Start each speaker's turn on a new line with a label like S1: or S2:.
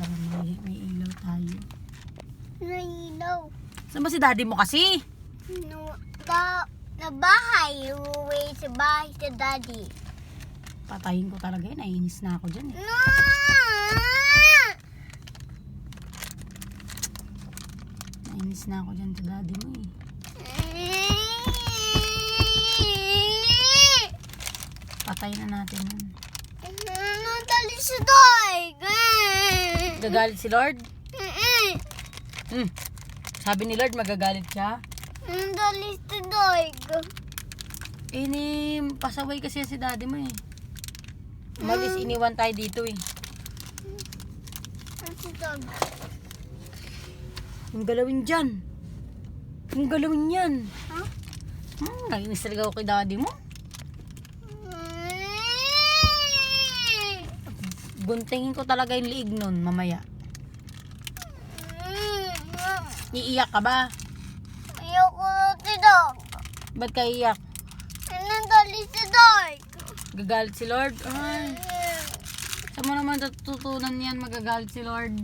S1: para may ilaw tayo.
S2: Nailaw.
S1: Saan ba si daddy mo kasi?
S2: No, na bahay. Uwi sa bahay sa daddy.
S1: Patayin ko talaga yun. Naiinis na ako dyan eh.
S2: No!
S1: Naiinis na ako dyan sa daddy mo eh. Patayin na natin yun.
S2: Natali si Doy.
S1: Gagalit si Lord? Sabi ni Lord magagalit siya?
S2: Natali si Doy.
S1: Pasaway kasi si daddy mo eh. Umalis, iniwan tayo dito eh.
S2: Si Doy.
S1: Yung galawin dyan. Yung galawin yan.
S2: Huh?
S1: Naiinis talaga ako kay daddy mo. Guntingin ko talaga yung liig nun mamaya. Iiyak ka ba?
S2: Ayoko si Doy.
S1: Ba't ka iiyak?
S2: Natali si Doy.
S1: Gagalit si Lord? Ay, saan mo naman natutunan yan magagalit si Lord?